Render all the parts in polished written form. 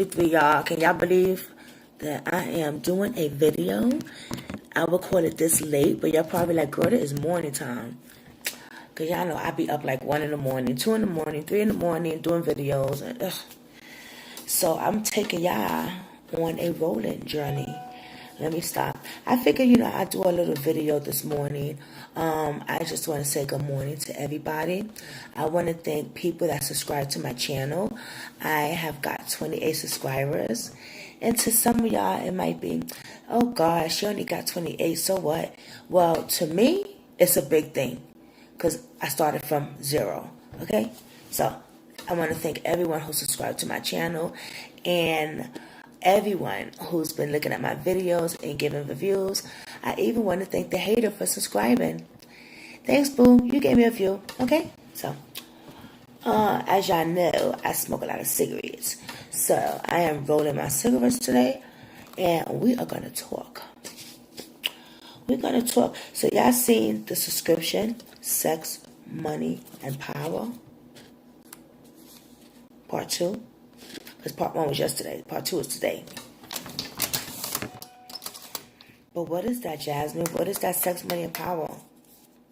Three, y'all. Can y'all believe that I am doing a video? I recorded this late, but y'all probably like, girl, it is morning time. Because y'all know I be up like 1 in the morning, 2 in the morning, 3 in the morning doing videos. And, so I'm taking y'all on a rolling journey. Let me stop. I figured, I do a little video this morning. I just want to say good morning to everybody. I want to thank people that subscribe to my channel. I have got 28 subscribers. And to some of y'all, it might be, oh gosh, she only got 28, so what? Well, to me, it's a big thing. Because I started from 0. Okay? So, I want to thank everyone who subscribed to my channel. And everyone who's been looking at my videos and giving reviews. I even want to thank the hater for subscribing. Thanks, boo. You gave me a view. Okay? So, as y'all know, I smoke a lot of cigarettes. So, I am rolling my cigarettes today. And we are going to talk. We're going to talk. So, y'all seen the subscription, Sex, Money, and Power? Part 2. Because part 1 was yesterday. Part 2 is today. But what is that, Jasmine? What is that sex, money, and power?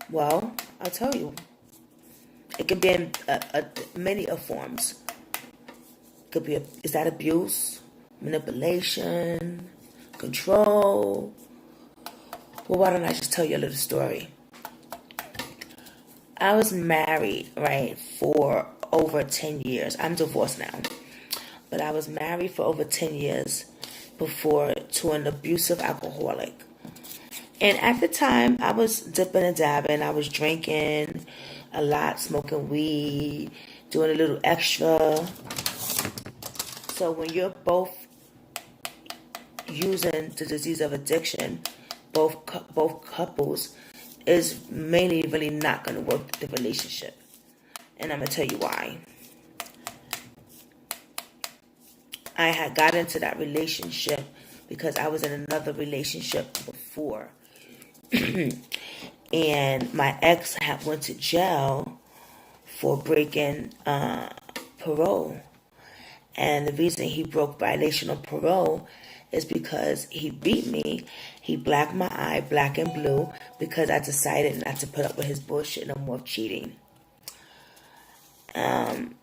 Well, I'll tell you. It can be in many of forms. It could be, is that abuse, manipulation, control? Well, why don't I just tell you a little story? I was married, right, for over 10 years. I'm divorced now. But I was married for over 10 years before to an abusive alcoholic. And at the time, I was dipping and dabbing. I was drinking a lot, smoking weed, doing a little extra. So when you're both using the disease of addiction, both couples, is mainly really not going to work the relationship. And I'm going to tell you why. I had got into that relationship because I was in another relationship before. And my ex had went to jail for breaking parole. And the reason he broke violation of parole is because he beat me. He blacked my eye, black and blue, because I decided not to put up with his bullshit no more of cheating.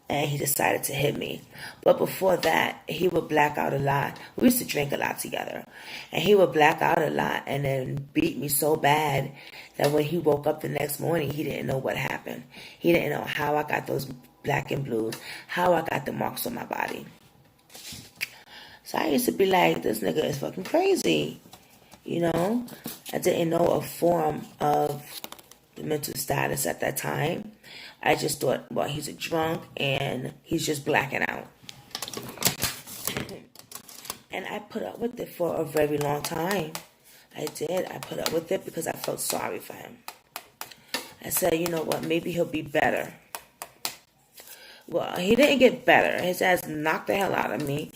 And he decided to hit me. But before that, he would black out a lot. We used to drink a lot together. And he would black out a lot and then beat me so bad that when he woke up the next morning, he didn't know what happened. He didn't know how I got those black and blues, how I got the marks on my body. So I used to be like, this nigga is fucking crazy. I didn't know a form of the mental status at that time. I just thought, well, he's a drunk and he's just blacking out. And I put up with it for a very long time. I did. I put up with it because I felt sorry for him. I said, you know what, maybe he'll be better. Well, he didn't get better. His ass knocked the hell out of me.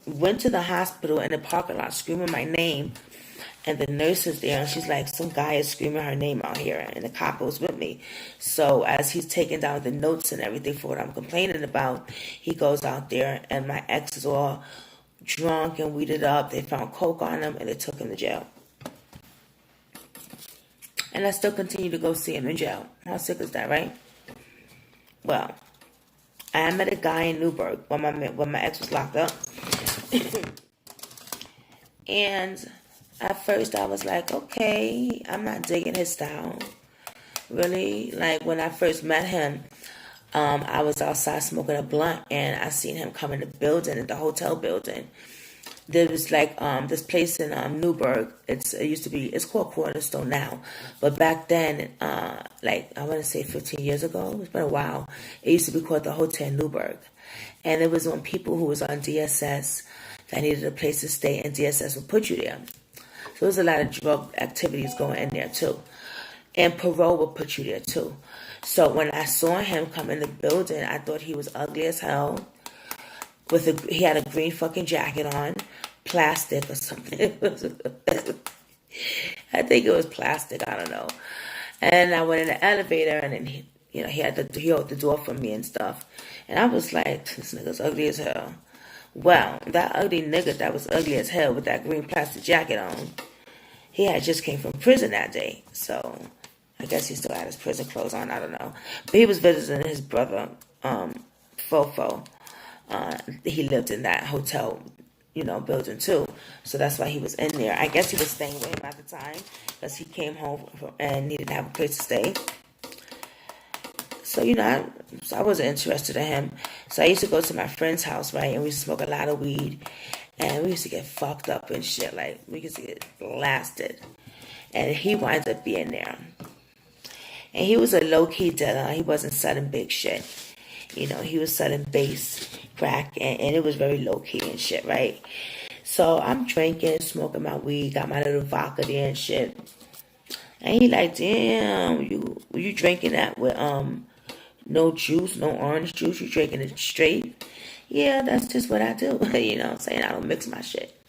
Went to the hospital in the parking lot screaming my name. And the nurse is there, and she's like, some guy is screaming her name out here, and the cop was with me. So as he's taking down the notes and everything for what I'm complaining about, he goes out there, and my ex is all drunk and weeded up. They found coke on him, and they took him to jail. And I still continue to go see him in jail. How sick is that, right? Well, I met a guy in Newburgh when my ex was locked up. And at first, I was like, okay, I'm not digging his style. Really? Like, when I first met him, I was outside smoking a blunt, and I seen him come in the building, in the hotel building. There was, like, this place in Newburgh. It used to be, it's called Cornerstone now. But back then, like, I want to say 15 years ago, it's been a while, it used to be called the Hotel Newburgh. And it was on people who was on DSS that needed a place to stay, and DSS would put you there. So there's a lot of drug activities going in there too. And parole will put you there too. So when I saw him come in the building, I thought he was ugly as hell. He had a green fucking jacket on, plastic or something. I think it was plastic, I don't know. And I went in the elevator, and then he held the door for me and stuff. And I was like, this nigga's ugly as hell. Well, that ugly nigga that was ugly as hell with that green plastic jacket on, he had just came from prison that day. So I guess he still had his prison clothes on. I don't know. But he was visiting his brother, Fofo. He lived in that hotel, building too. So that's why he was in there. I guess he was staying with him at the time because he came home and he didn't have a place to stay. So, I wasn't interested in him. So I used to go to my friend's house, right? And we used to smoke a lot of weed. And we used to get fucked up and shit. Like, we used to get blasted. And he winds up being there. And he was a low-key dealer. He wasn't selling big shit. He was selling base crack. And it was very low-key and shit, right? So I'm drinking, smoking my weed, got my little vodka there and shit. And he like, damn, you drinking that with no juice, no orange juice, you drinking it straight? Yeah, that's just what I do. You know what I'm saying? I don't mix my shit.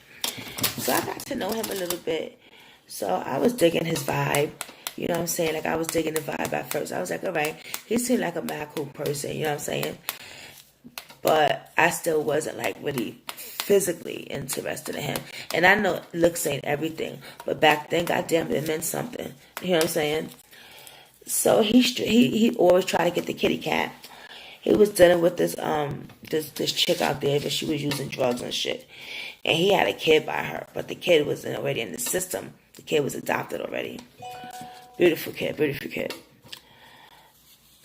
So I got to know him a little bit. So I was digging his vibe. You know what I'm saying? Like, I was digging the vibe at first. I was like, all right, he seemed like a mad cool person. You know what I'm saying? But I still wasn't, like, really physically interested in him. And I know looks ain't everything. But back then, goddamn, it meant something. You know what I'm saying? So he always tried to get the kitty cat. He was dealing with this chick out there, but she was using drugs and shit. And he had a kid by her, but the kid was already in the system. The kid was adopted already. Beautiful kid, beautiful kid.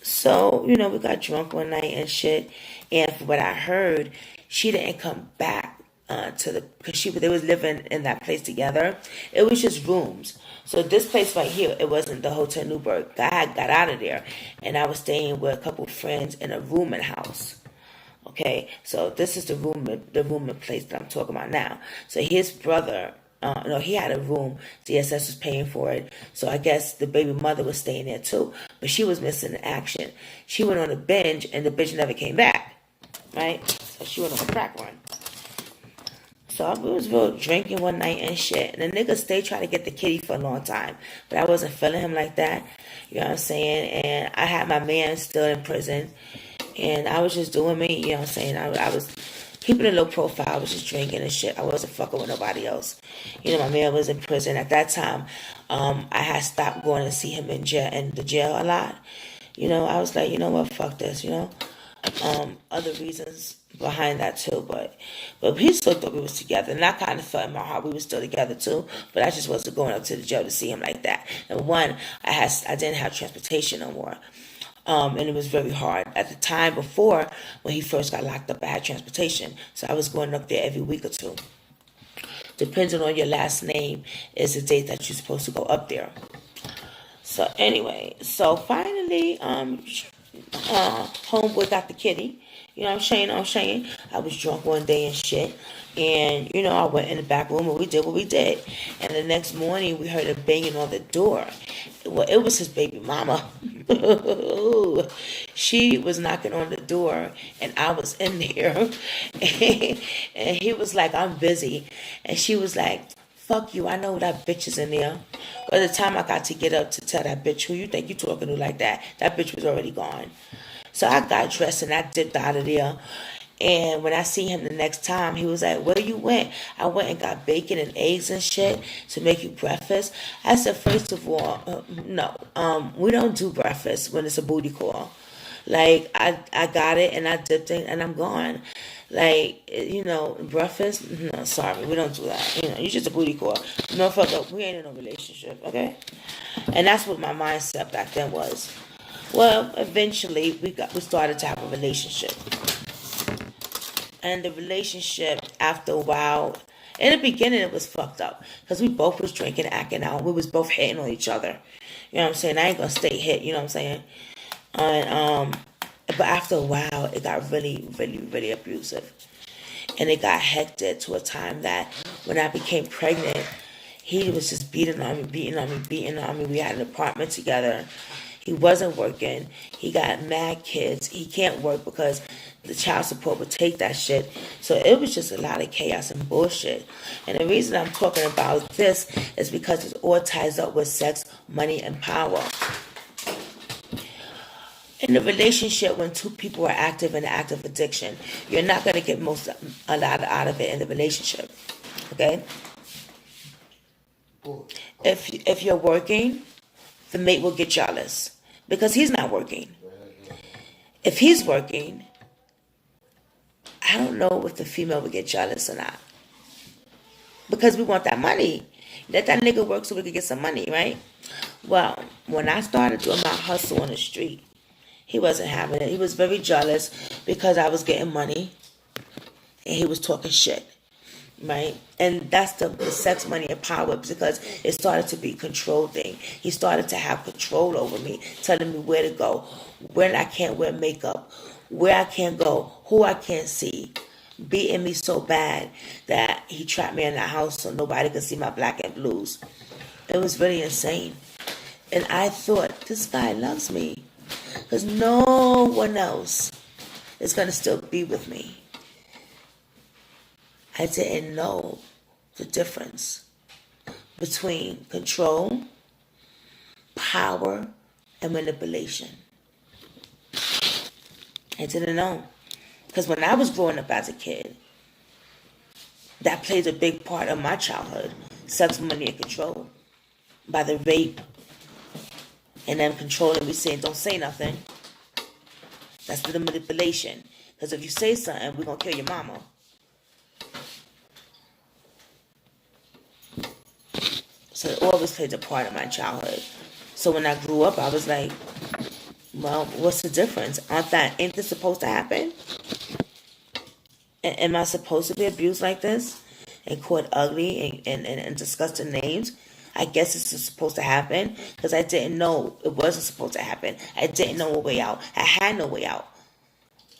So, we got drunk one night and shit. And from what I heard, she didn't come back because they was living in that place together. It was just rooms. So this place right here, it wasn't the Hotel Newburgh. I got out of there, and I was staying with a couple of friends in a rooming house. Okay, so this is the rooming place that I'm talking about now. So his brother, he had a room. DSS was paying for it. So I guess the baby mother was staying there too, but she was missing in action. She went on a binge, and the bitch never came back. Right? So she went on a crack run. So I was real drinking one night and shit. And the nigga stayed trying to get the kitty for a long time. But I wasn't feeling him like that. You know what I'm saying? And I had my man still in prison. And I was just doing me. You know what I'm saying? I was keeping a low profile. I was just drinking and shit. I wasn't fucking with nobody else. My man was in prison. At that time, I had stopped going to see him in the jail a lot. I was like, you know what? Fuck this, other reasons behind that too, but he still thought we was together, and I kind of felt in my heart we were still together too, but I just wasn't going up to the jail to see him like that. And one, I didn't have transportation no more, and it was very hard at the time. Before, when he first got locked up, I had transportation, so I was going up there every week or two. Depending on your last name is the date that you're supposed to go up there. So anyway, finally, homeboy got the kitty. You know what I'm saying? I was drunk one day and shit. And, I went in the back room and we did what we did. And the next morning we heard a banging on the door. Well, it was his baby mama. She was knocking on the door and I was in there. And he was like, I'm busy. And she was like, fuck you, I know that bitch is in there. By the time I got to get up to tell that bitch, who you think you talking to like that? That bitch was already gone. So I got dressed and I dipped out of there. And when I see him the next time, he was like, where you went? I went and got bacon and eggs and shit to make you breakfast. I said, first of all, no, we don't do breakfast when it's a booty call. Like, I got it and I dipped it and I'm gone. Like, breakfast? No, sorry, we don't do that. You're just a booty call. No, fuck up, we ain't in a relationship, okay? And that's what my mindset back then was. Well, eventually, we started to have a relationship. And the relationship, after a while, in the beginning, it was fucked up. Because we both was drinking, acting out. We was both hitting on each other. You know what I'm saying? I ain't gonna stay hit, you know what I'm saying? And, but after a while, it got really, really, really abusive. And it got hectic to a time that when I became pregnant, he was just beating on me. We had an apartment together. He wasn't working. He got mad kids. He can't work because the child support would take that shit. So it was just a lot of chaos and bullshit. And the reason I'm talking about this is because it all ties up with sex, money, and power. In a relationship, when two people are active in an active addiction, you're not going to get a lot out of it in the relationship. Okay? If you're working, the mate will get jealous because he's not working. If he's working, I don't know if the female will get jealous or not. Because we want that money. Let that nigga work so we can get some money, right? Well, when I started doing my hustle on the street, he wasn't having it. He was very jealous because I was getting money and he was talking shit, right? And that's the sex, money, and power, because it started to be a control thing. He started to have control over me, telling me where to go, when I can't wear makeup, where I can't go, who I can't see, beating me so bad that he trapped me in the house so nobody could see my black and blues. It was really insane. And I thought, this guy loves me because no one else is going to still be with me. I didn't know the difference between control, power, and manipulation. I didn't know. Because when I was growing up as a kid, that played a big part of my childhood. Sex, money, and control. By the rape, and them controlling me, saying, don't say nothing. That's the manipulation. Because if you say something, we're going to kill your mama. So it always played a part of my childhood. So when I grew up, I was like, well, what's the difference? Ain't this supposed to happen? Am I supposed to be abused like this? And called ugly and disgusting names? I guess it's supposed to happen because I didn't know it wasn't supposed to happen. I didn't know a way out. I had no way out.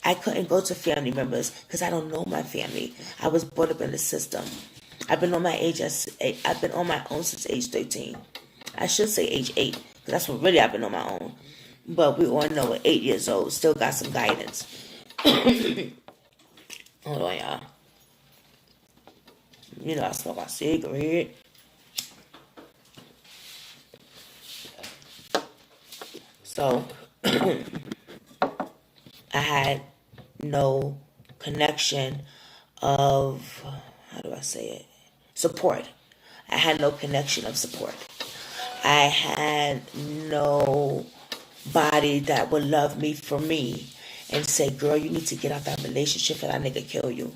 I couldn't go to family members because I don't know my family. I was brought up in the system. I've been on my own since age 13. I should say age 8 because that's what really I've been on my own. But we all know at 8 years old, still got some guidance. Hold on, y'all. You know I smoke a cigarette. So, I had no connection of, how do I say it? Support. I had no connection of support. I had no body that would love me for me and say, girl, you need to get out that relationship or that nigga kill you.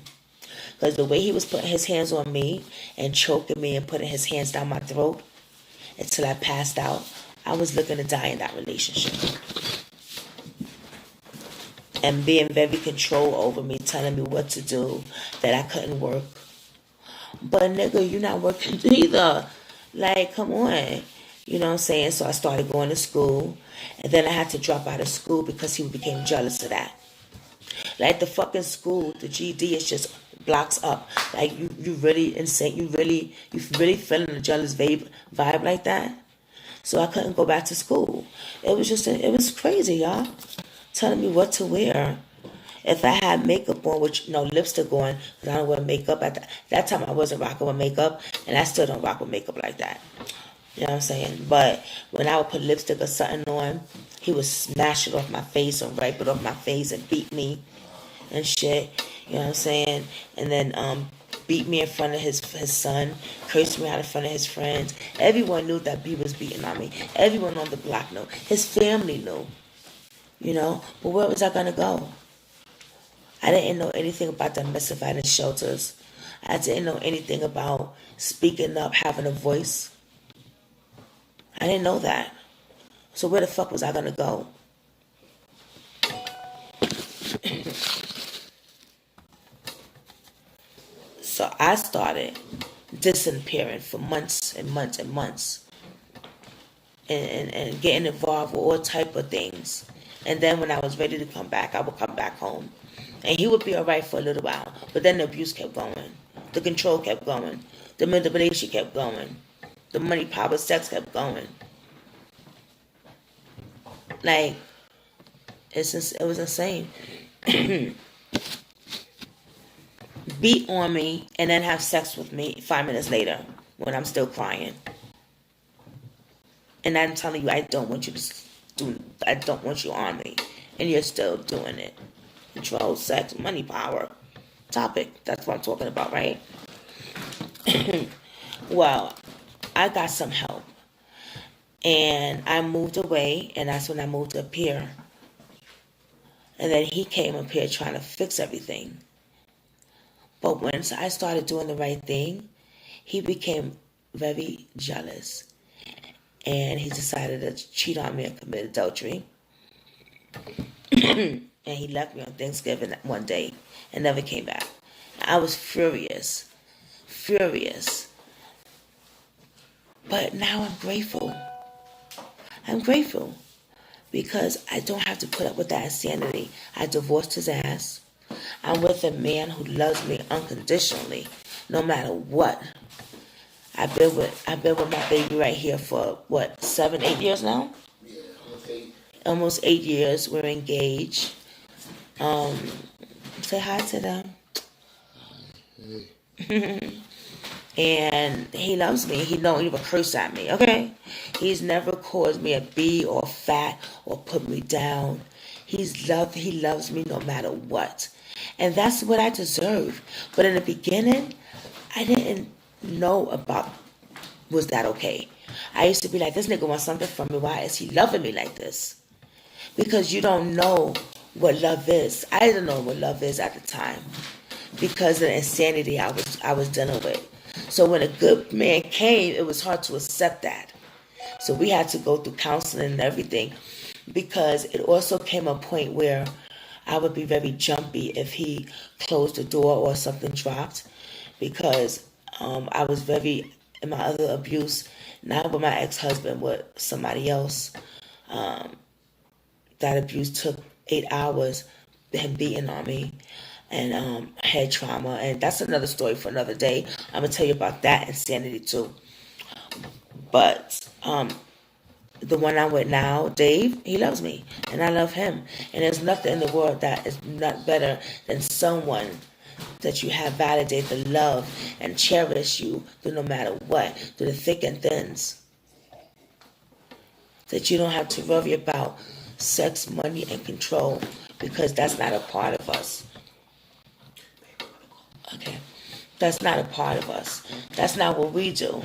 Because the way he was putting his hands on me and choking me and putting his hands down my throat until I passed out, I was looking to die in that relationship. And being very control over me, telling me what to do, that I couldn't work. But nigga, you not working either. Like, come on. You know what I'm saying? So I started going to school. And then I had to drop out of school because he became jealous of that. Like the fucking school, the GD is just blocks up. Like you really insane. You really feeling a jealous vibe like that? So I couldn't go back to school. It was crazy, y'all. Telling me what to wear. If I had makeup on, which no lipstick on, because I don't wear makeup. At that time I wasn't rocking with makeup, and I still don't rock with makeup like that. You know what I'm saying? But when I would put lipstick or something on, he would smash it off my face and wipe it off my face and beat me and shit. You know what I'm saying? And then beat me in front of his son, cursed me out in front of his friends. Everyone knew that B was beating on me. Everyone on the block knew. His family knew. You know? But where was I going to go? I didn't know anything about domestic violence shelters. I didn't know anything about speaking up, having a voice. I didn't know that. So where the fuck was I going to go? So I started disappearing for months and months and months. And getting involved with all type of things. And then when I was ready to come back, I would come back home. And he would be alright for a little while. But then the abuse kept going. The control kept going. The manipulation kept going. The money, power, sex kept going. Like, it was insane. Beat on me and then have sex with me 5 minutes later when I'm still crying. And I'm telling you, I don't want you on me. and you're still doing it. Control, sex, money, power. Topic. That's what I'm talking about, right? Well, I got some help. And I moved away, and that's when I moved up here. And then he came up here trying to fix everything. But once I started doing the right thing, he became very jealous. And he decided to cheat on me and commit adultery. And he left me on Thanksgiving one day and never came back. I was furious. Furious. But now I'm grateful. I'm grateful because I don't have to put up with that insanity. I divorced his ass. I'm with a man who loves me unconditionally, no matter what. I've been with my baby right here for what, 7, 8 years now? Yeah, almost 8. Almost 8 years. We're engaged. Say hi to them. And he loves me. He don't even curse at me, okay? He's never called me a B or fat or put me down. He loves me no matter what. And that's what I deserve. But in the beginning, I didn't know about was that okay. I used to be like, this nigga wants something from me. Why is he loving me like this? Because you don't know what love is. I didn't know what love is at the time because of the insanity I was dealing with. So when a good man came, it was hard to accept that. So we had to go through counseling and everything because it also came a point where I would be very jumpy if he closed the door or something dropped because I was very, in my other abuse, not with my ex-husband, with somebody else. That abuse took 8 hours, him beating on me. And head trauma, and that's another story for another day. I'm gonna tell you about that insanity too. But the one I'm with now, Dave, he loves me, and I love him. And there's nothing in the world that is not better than someone that you have validate the love and cherish you through no matter what, through the thick and thins. That you don't have to worry about sex, money, and control because that's not a part of us. Okay, that's not a part of us. That's not what we do.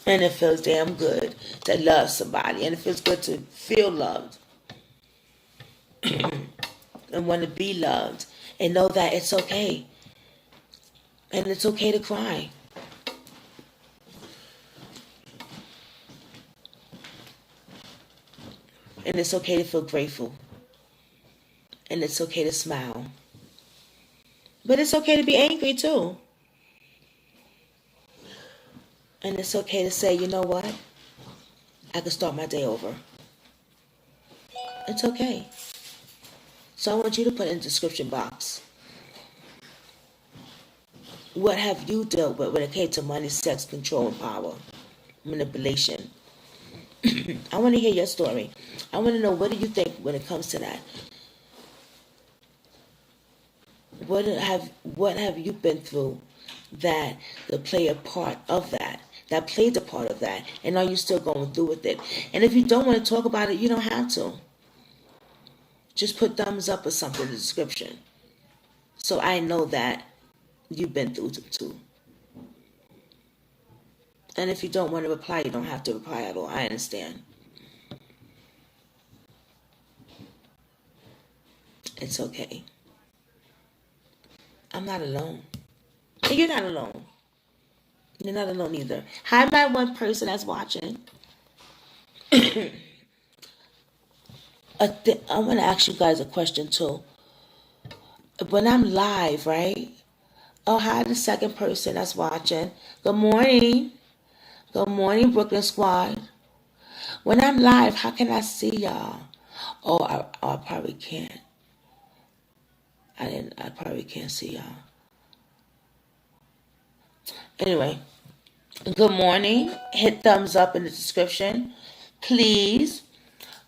And it feels damn good to love somebody. And it feels good to feel loved. And want to be loved. And know that it's okay. And it's okay to cry. And it's okay to feel grateful. And it's okay to smile. But it's okay to be angry too. And it's okay to say, you know what? I can start my day over. It's okay. So I want you to put in the description box. What have you dealt with when it came to money, sex, control, and power? Manipulation. I want to hear your story. I want to know, what do you think when it comes to that? What have you been through that play a part of that played a part of that, and are you still going through with it? And if you don't want to talk about it, you don't have to. Just put thumbs up or something in the description, so I know that you've been through it too. And if you don't want to reply, you don't have to reply at all. I understand. It's okay. I'm not alone. And you're not alone. You're not alone either. Hi, my one person that's watching. I want to ask you guys a question too. When I'm live, right? Oh, hi, the second person that's watching. Good morning. Good morning, Brooklyn Squad. When I'm live, how can I see y'all? Oh, I probably can't. I probably can't see y'all. Anyway, good morning. Hit thumbs up in the description. Please.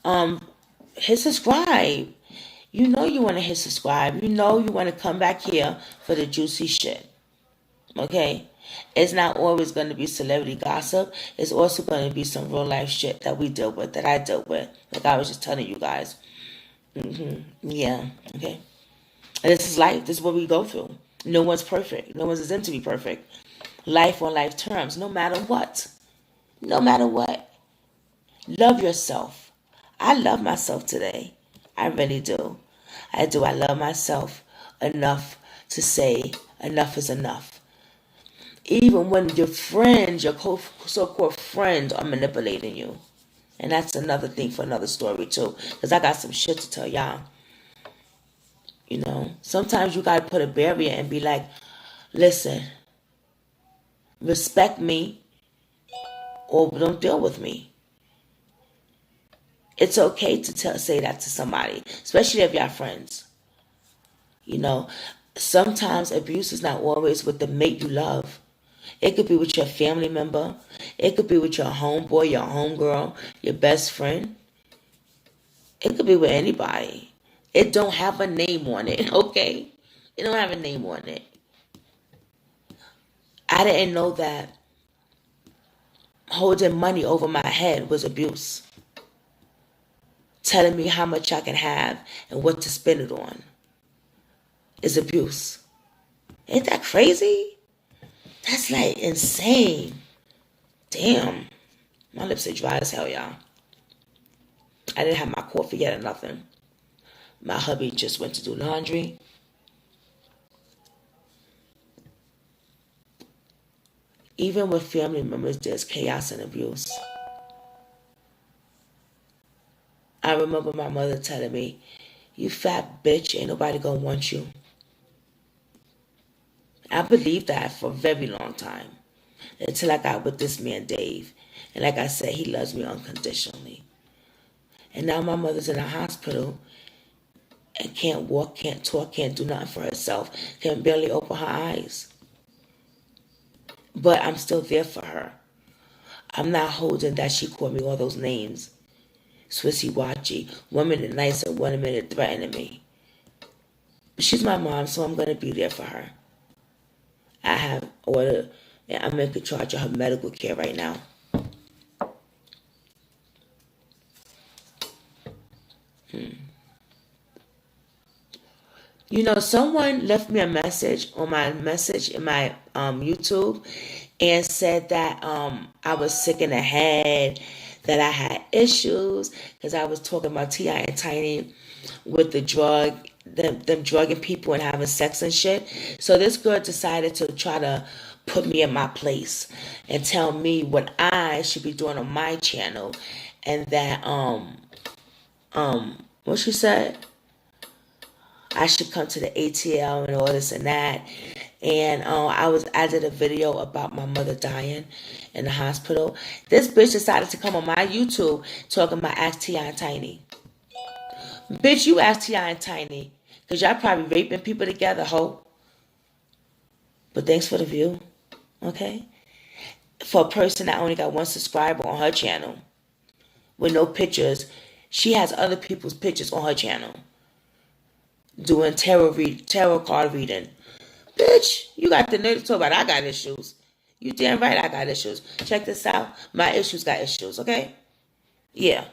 Hit subscribe. You know you want to hit subscribe. You know you want to come back here for the juicy shit. Okay? It's not always going to be celebrity gossip. It's also going to be some real life shit that we deal with, that I deal with. Like I was just telling you guys. Yeah, okay. And this is life. This is what we go through. No one's perfect. No one's exempt to be perfect. Life on life terms, no matter what. No matter what. Love yourself. I love myself today. I really do. I do. I love myself enough to say enough is enough. Even when your friends, your so-called friends are manipulating you. And that's another thing for another story too. Because I got some shit to tell y'all. You know, sometimes you got to put a barrier and be like, listen, respect me or don't deal with me. It's okay to say that to somebody, especially if y'all friends. You know, sometimes abuse is not always with the mate you love. It could be with your family member. It could be with your homeboy, your homegirl, your best friend. It could be with anybody. It don't have a name on it, okay? It don't have a name on it. I didn't know that holding money over my head was abuse. Telling me how much I can have and what to spend it on is abuse. Ain't that crazy? That's like insane. Damn. My lips are dry as hell, y'all. I didn't have my coffee yet or nothing. My hubby just went to do laundry. Even with family members, there's chaos and abuse. I remember my mother telling me, you fat bitch, ain't nobody gonna want you. I believed that for a very long time. Until I got with this man, Dave. And like I said, he loves me unconditionally. And now my mother's in a hospital and can't walk, can't talk, can't do nothing for herself, can barely open her eyes. But I'm still there for her. I'm not holding that she called me all those names. Swissy Watchy, 1 minute nice and 1 minute threatening me. She's my mom, so I'm going to be there for her. I have ordered, and I'm in charge of her medical care right now. You know, someone left me a message on my message in my YouTube and said that I was sick in the head, that I had issues because I was talking about T.I. and Tiny with the drug, them drugging people and having sex and shit. So this girl decided to try to put me in my place and tell me what I should be doing on my channel, and that what she said, I should come to the ATL and all this and that. And I did a video about my mother dying in the hospital. This bitch decided to come on my YouTube talking about Ask T.I. and Tiny. Bitch, you ask T.I. and Tiny, because y'all probably raping people together, ho. But thanks for the view, okay? For a person that only got 1 subscriber on her channel with no pictures, she has other people's pictures on her channel. Doing tarot card reading. Bitch, you got the nerve to talk about I got issues. You damn right I got issues. Check this out. My issues got issues, okay? Yeah.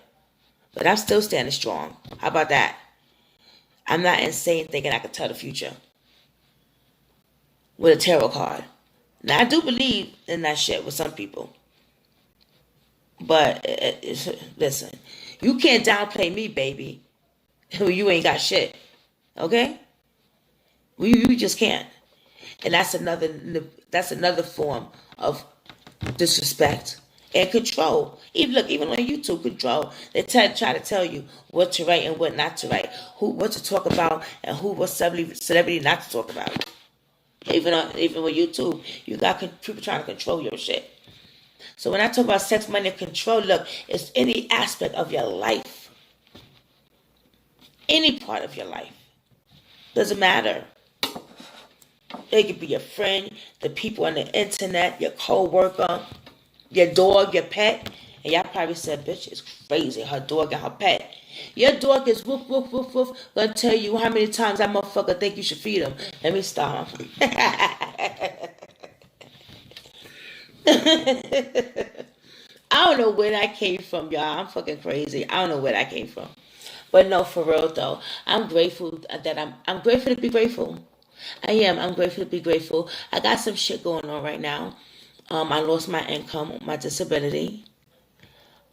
But I'm still standing strong. How about that? I'm not insane thinking I could tell the future with a tarot card. Now, I do believe in that shit with some people. But, listen, you can't downplay me, baby. You ain't got shit. Okay? You just can't. And that's another form of disrespect and control. Even on YouTube, control. They try to tell you what to write and what not to write, what to talk about and what celebrity not to talk about. Even with YouTube, you got people trying to control your shit. So when I talk about sex, money, and control, look, it's any aspect of your life, any part of your life. Doesn't matter. It could be your friend, the people on the internet, your co-worker, your dog, your pet. And y'all probably said, bitch, it's crazy, her dog and her pet. Your dog is woof, woof, woof, woof. Gonna tell you how many times that motherfucker think you should feed him. Let me stop. I don't know where that came from, y'all. I'm fucking crazy. I don't know where that came from. But no, for real though, I'm grateful that I'm grateful to be grateful. I am. I'm grateful to be grateful. I got some shit going on right now. I lost my income, my disability,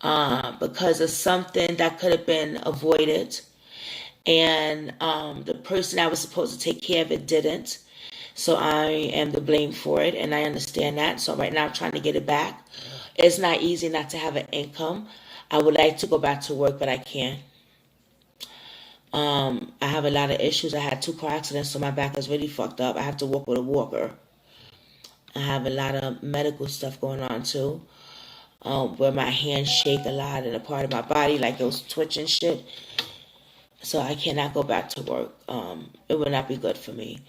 because of something that could have been avoided, and the person I was supposed to take care of it didn't. So I am to blame for it, and I understand that. So right now I'm trying to get it back. It's not easy not to have an income. I would like to go back to work, but I can't. I have a lot of issues. I had 2 car accidents, so my back is really fucked up. I have to walk with a walker. I have a lot of medical stuff going on too, where my hands shake a lot in a part of my body, like it was twitching shit. So I cannot go back to work. It would not be good for me.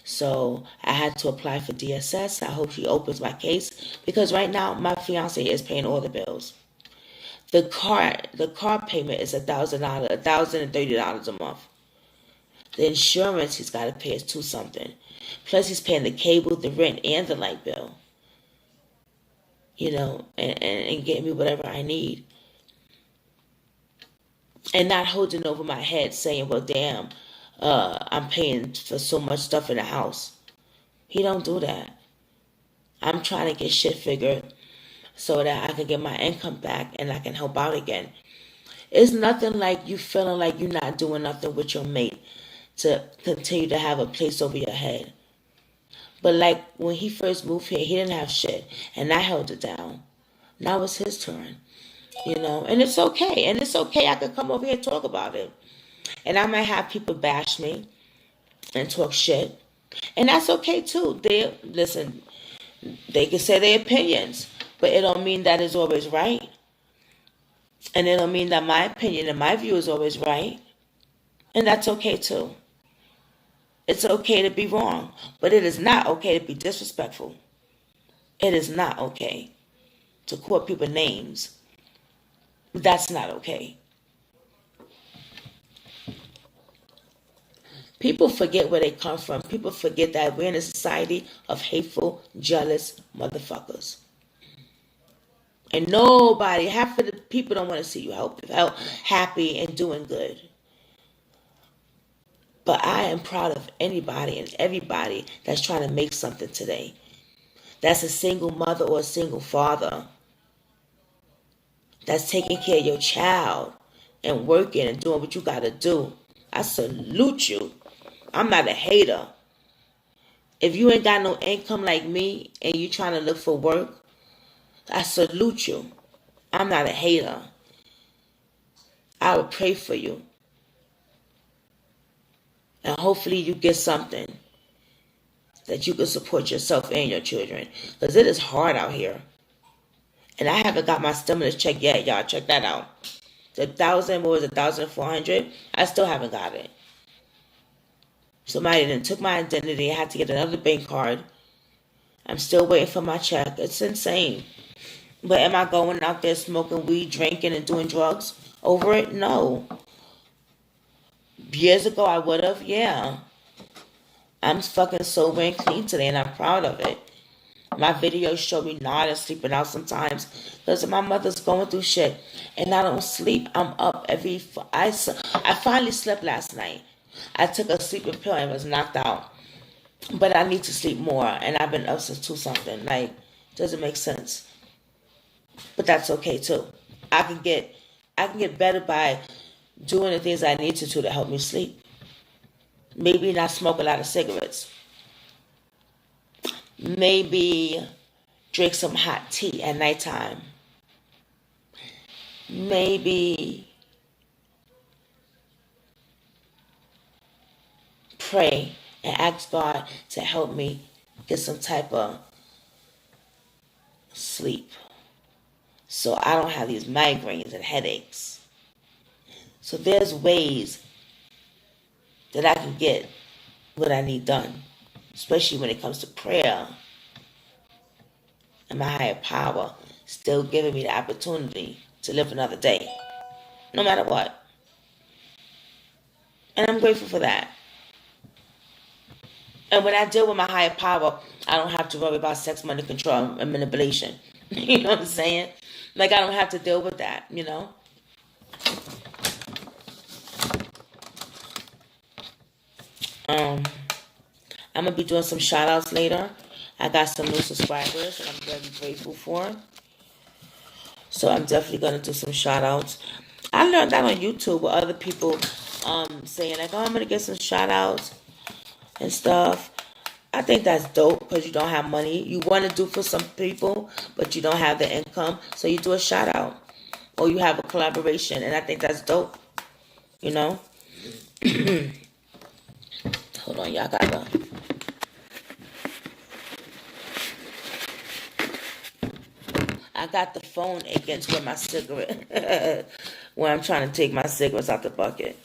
So I had to apply for DSS. I hope she opens my case, because right now my fiance is paying all the bills. The car payment is $1,000, $1,030 a month. The insurance he's got to pay is $2 something. Plus he's paying the cable, the rent, and the light bill. You know, and getting me whatever I need. And not holding over my head saying, well, damn, I'm paying for so much stuff in the house. He don't do that. I'm trying to get shit figured so that I can get my income back and I can help out again. It's nothing like you feeling like you're not doing nothing with your mate to continue to have a place over your head. But like when he first moved here, he didn't have shit, and I held it down. Now it's his turn, you know, and it's okay. And it's okay. I could come over here and talk about it. And I might have people bash me and talk shit. And that's okay too. Listen, they can say their opinions, but it don't mean that it's always right. And it don't mean that my opinion and my view is always right. And that's okay too. It's okay to be wrong, but it is not okay to be disrespectful. It is not okay to call people names. That's not okay. People forget where they come from. People forget that we're in a society of hateful, jealous motherfuckers. And nobody, half of the people don't want to see you happy and doing good. But I am proud of anybody and everybody that's trying to make something today. That's a single mother or a single father that's taking care of your child and working and doing what you got to do. I salute you. I'm not a hater. If you ain't got no income like me and you trying to look for work, I salute you. I'm not a hater. I will pray for you. And hopefully you get something that you can support yourself and your children. Because it is hard out here. And I haven't got my stimulus check yet, y'all. Check that out. The 1,400. I still haven't got it. Somebody then took my identity. I had to get another bank card. I'm still waiting for my check. It's insane. But am I going out there smoking weed, drinking, and doing drugs over it? No. Years ago I would have, yeah. I'm fucking sober and clean today, and I'm proud of it. My videos show me nodding, sleeping out sometimes because my mother's going through shit, and I don't sleep. I'm up I finally slept last night. I took a sleeping pill and was knocked out, but I need to sleep more, and I've been up since 2 something. Like, doesn't make sense, but that's okay too. I can get better by doing the things I need to do to help me sleep. Maybe not smoke a lot of cigarettes. Maybe drink some hot tea at nighttime. Maybe pray and ask God to help me get some type of sleep so I don't have these migraines and headaches. So there's ways that I can get what I need done, especially when it comes to prayer and my higher power still giving me the opportunity to live another day, no matter what. And I'm grateful for that. And when I deal with my higher power, I don't have to worry about sex, money, control, and manipulation. You know what I'm saying? Like, I don't have to deal with that, you know? Um, I'm going to be doing some shout outs later. I got some new subscribers and I'm very grateful for. So I'm definitely going to do some shout outs. I learned that on YouTube with other people saying, like, oh, I'm going to get some shout outs and stuff. I think that's dope because you don't have money. You want to do for some people, but you don't have the income. So you do a shout out or you have a collaboration. And I think that's dope, you know? Hold on, y'all gotta. I got the phone against where my cigarette, when I'm trying to take my cigarettes out the bucket.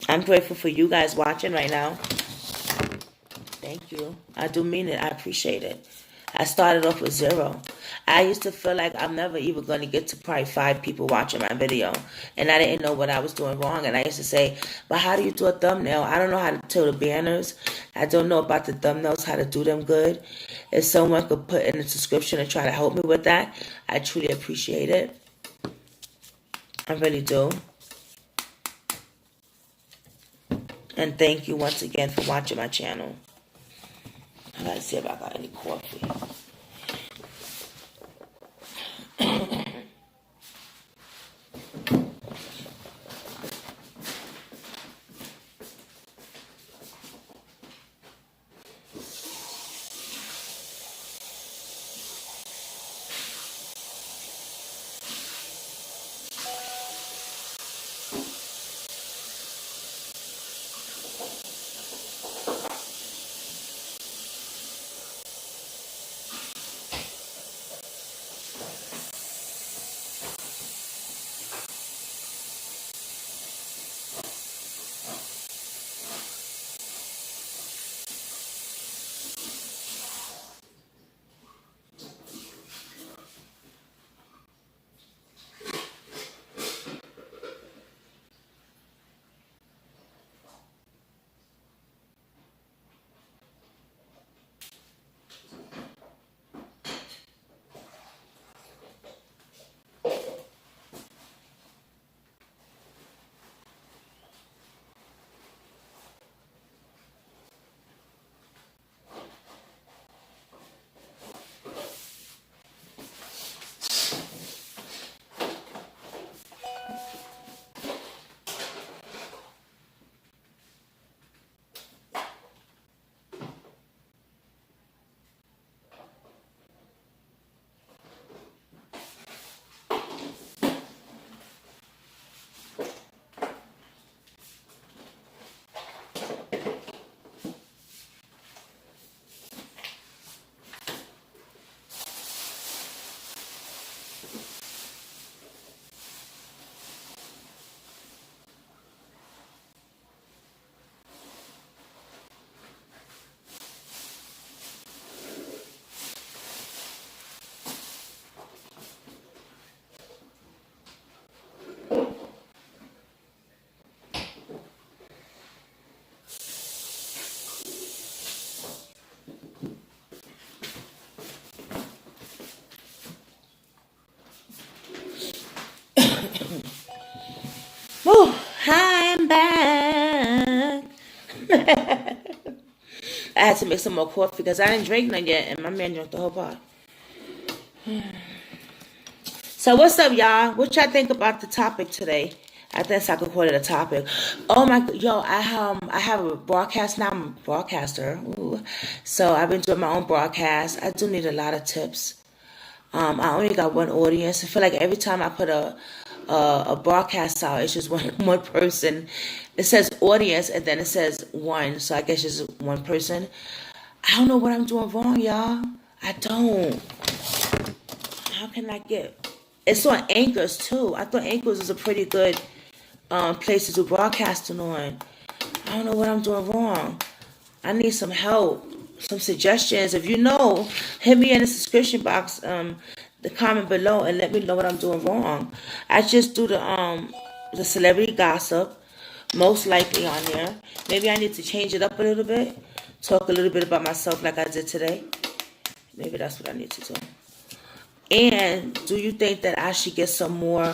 I'm grateful for you guys watching right now. Thank you. I do mean it. I appreciate it. I started off with 0. I used to feel like I'm never even going to get to probably 5 people watching my video. And I didn't know what I was doing wrong. And I used to say, but how do you do a thumbnail? I don't know how to tell the banners. I don't know about the thumbnails, how to do them good. If someone could put in the description and try to help me with that, I truly appreciate it. I really do. And thank you once again for watching my channel. I gotta see if I got any coffee. Woo, hi, I'm back. I had to make some more coffee because I didn't drink none yet, and my man drank the whole pot. So what's up, y'all? What y'all think about the topic today? I guess I could call it a topic. Oh my, yo, I have a broadcast now. I'm a broadcaster. Ooh. So I've been doing my own broadcast. I do need a lot of tips. I only got one audience. I feel like every time I put a broadcast out, it's just one person. It says audience and then it says one, so I guess it's just one person. I don't know what I'm doing wrong, y'all. I don't. How can I get? It's on Anchors too. I thought Anchors was a pretty good place to do broadcasting on. I don't know what I'm doing wrong. I need some help, some suggestions. If you know, hit me in the description box, the comment below, and let me know what I'm doing wrong. I just do the celebrity gossip. most likely on there. Maybe I need to change it up a little bit. Talk a little bit about myself like I did today. Maybe that's what I need to do. And do you think that I should get some more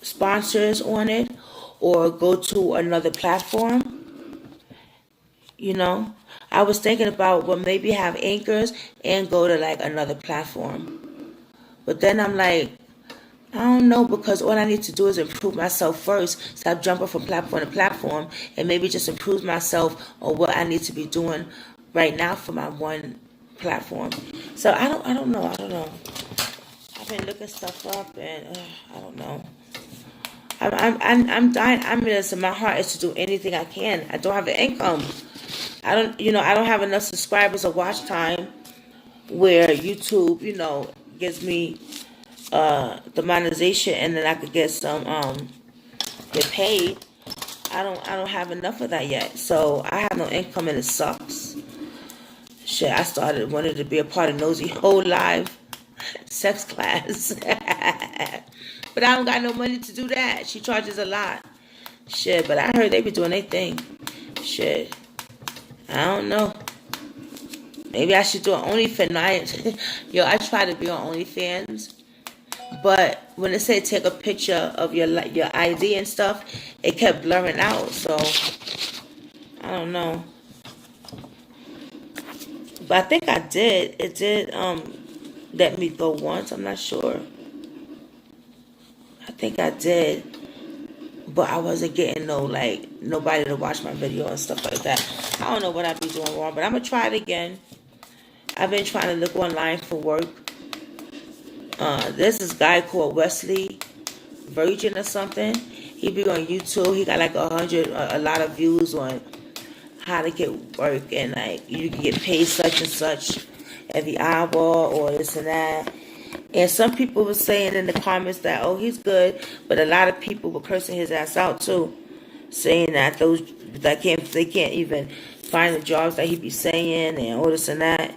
sponsors on it, or go to another platform? You know, I was thinking about, well, maybe have anchors and go to like another platform. But then I'm like, I don't know, because all I need to do is improve myself first. Stop jumping from platform to platform, and maybe just improve myself on what I need to be doing right now for my one platform. So I don't know. I've been looking stuff up, and I don't know. I'm dying. I mean, listen, my heart is to do anything I can. I don't have the income. I don't have enough subscribers or watch time where YouTube, gives me the monetization, and then I could get some get paid. I don't have enough of that yet. So I have no income, and it sucks. Shit, I wanted to be a part of Nosy whole live sex class. But I don't got no money to do that. She charges a lot. Shit, but I heard they be doing their thing. Shit. I don't know. Maybe I should do an OnlyFans. I try to be on OnlyFans. But when it said take a picture of your ID and stuff, it kept blurring out. So, I don't know. But I think I did. It did let me go once. I'm not sure. I think I did. But I wasn't getting nobody to watch my video and stuff like that. I don't know what I'd be doing wrong, but I'm going to try it again. I've been trying to look online for work. There's this guy called Wesley Virgin or something. He be on YouTube. He got like a lot of views on how to get work, and like you can get paid such and such every hour or this and that. And some people were saying in the comments that, oh, he's good, but a lot of people were cursing his ass out too, saying that they can't even find the jobs that he be saying and all this and that.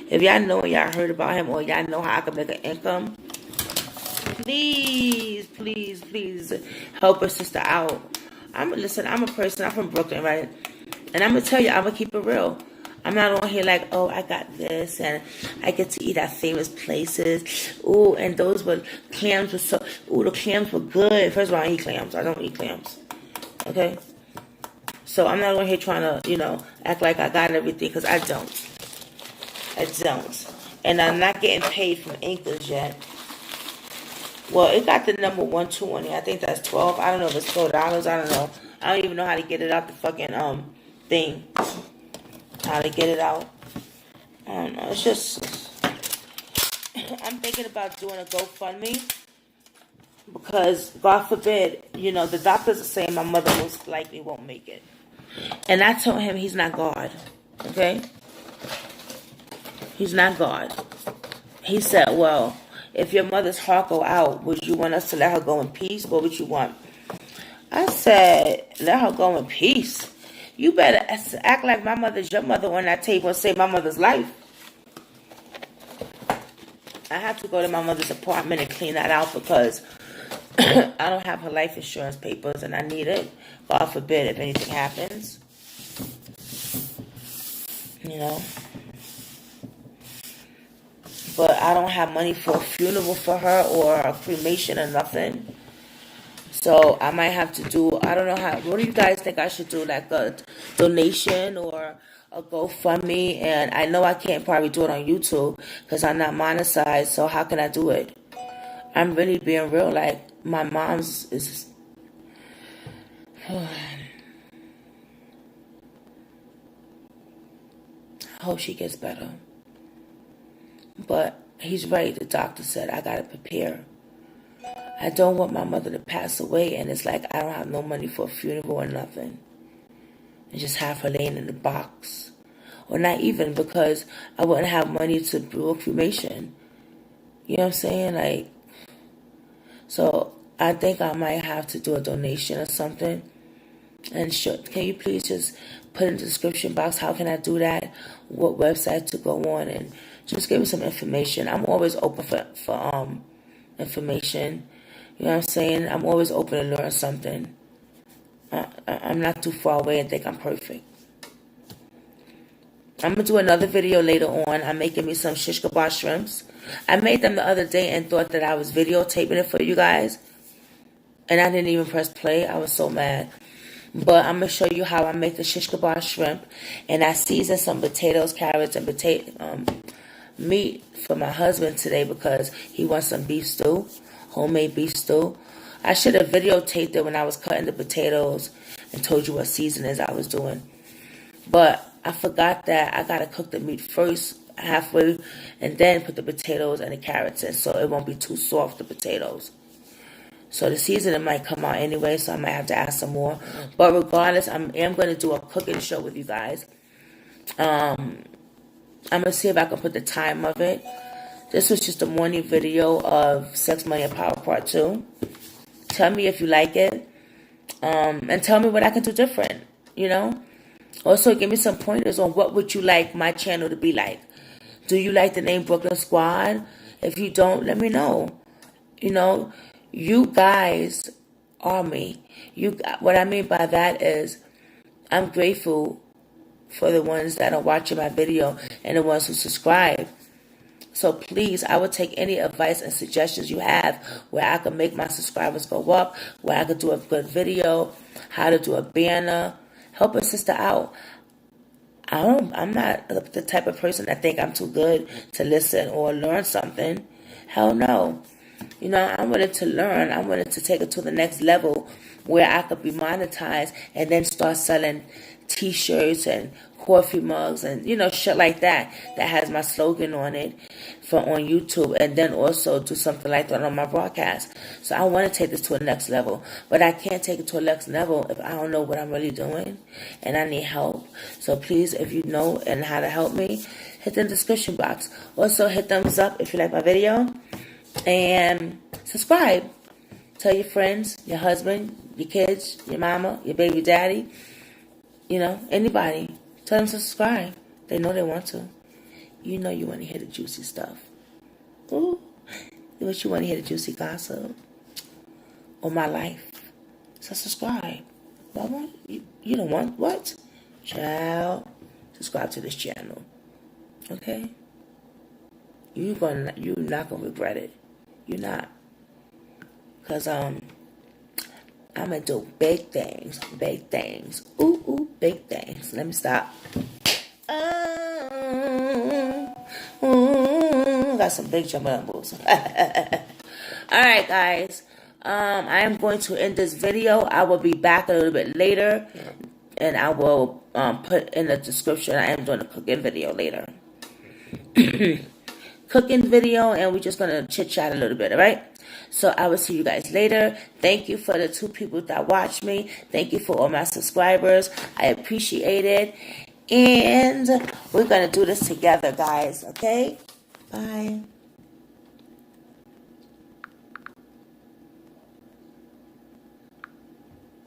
If y'all know and y'all heard about him, or y'all know how I can make an income, please help a sister out. I'm a person, I'm from Brooklyn, right? And I'm going to tell you, I'm going to keep it real. I'm not on here like, oh, I got this, and I get to eat at famous places. Ooh, and those clams the clams were good. First of all, I eat clams. I don't eat clams. Okay? So I'm not on here trying to, act like I got everything, because I don't. And I'm not getting paid from Anchors yet. Well, it got the number 120. I think that's 12. I don't know if it's $12. I don't know. I don't even know how to get it out the fucking thing. How to get it out. I don't know. It's just, I'm thinking about doing a GoFundMe, because God forbid, the doctors are saying my mother most likely won't make it. And I told him he's not God. Okay? He's not God. He said, well, if your mother's heart go out, would you want us to let her go in peace? What would you want? I said, let her go in peace. You better act like my mother's your mother on that table and save my mother's life. I have to go to my mother's apartment and clean that out, because I don't have her life insurance papers, and I need it. God forbid if anything happens. But I don't have money for a funeral for her, or a cremation, or nothing. So I might have to do, I don't know what do you guys think I should do? Like a donation or a GoFundMe? And I know I can't probably do it on YouTube because I'm not monetized. So how can I do it? I'm really being real. Like, my mom's is... I hope she gets better. But he's right. The doctor said I got to prepare. I don't want my mother to pass away, and it's like I don't have no money for a funeral or nothing. And just have her laying in the box. Or not even, because I wouldn't have money to do a cremation. You know what I'm saying? Like, so I think I might have to do a donation or something. And can you please just put in the description box, how can I do that? What website to go on, and just give me some information. I'm always open for information. You know what I'm saying? I'm always open to learn something. I'm not too far away and think I'm perfect. I'm going to do another video later on. I'm making me some shish kebab shrimps. I made them the other day and thought that I was videotaping it for you guys. And I didn't even press play. I was so mad. But I'm going to show you how I make the shish kebab shrimp. And I seasoned some potatoes, carrots, and meat for my husband today because he wants some beef stew, homemade beef stew. I should have videotaped it when I was cutting the potatoes and told you what seasonings I was doing. But I forgot that I got to cook the meat first, halfway, and then put the potatoes and the carrots in so it won't be too soft, the potatoes. So the seasoning might come out anyway, so I might have to add some more. But regardless, I am going to do a cooking show with you guys. I'm going to see if I can put the time of it. This was just a morning video of Sex, Money, and Power Part 2. Tell me if you like it. And tell me what I can do different, you know. Also, give me some pointers on what would you like my channel to be like. Do you like the name Brooklyn Squad? If you don't, let me know. You know, you guys are me. What I mean by that is I'm grateful for the ones that are watching my video and the ones who subscribe. So please, I would take any advice and suggestions you have where I can make my subscribers go up, where I could do a good video, how to do a banner. Help a sister out. I'm not the type of person that think I'm too good to listen or learn something. Hell no. You know, I'm willing to learn. I'm willing to take it to the next level where I could be monetized and then start selling t-shirts and coffee mugs and, you know, shit like that has my slogan on it on YouTube, and then also do something like that on my broadcast. So I want to take this to a next level, but I can't take it to a next level if I don't know what I'm really doing and I need help. So please, if you know and how to help me, hit the description box. Also, hit thumbs up if you like my video and subscribe. Tell your friends, your husband, your kids, your mama, your baby daddy, you know, anybody. Tell them to subscribe. They know they want to. You know you want to hear the juicy stuff. Ooh, what you want to hear the juicy gossip on my life. So subscribe. Mama, you don't want what? Child, subscribe to this channel. Okay? You're not gonna regret it. You're not. Cause I'm gonna do big things. Big things. Ooh, big things. Let me stop. Got some big jumbles. Alright, guys. I am going to end this video. I will be back a little bit later. And I will put in the description. I am doing a cooking video later. Cooking video. And we're just going to chit chat a little bit. Alright? So I will see you guys later. Thank you for the 2 people that watch me. Thank you for all my subscribers. I appreciate it. And we're going to do this together, guys. Okay? Bye.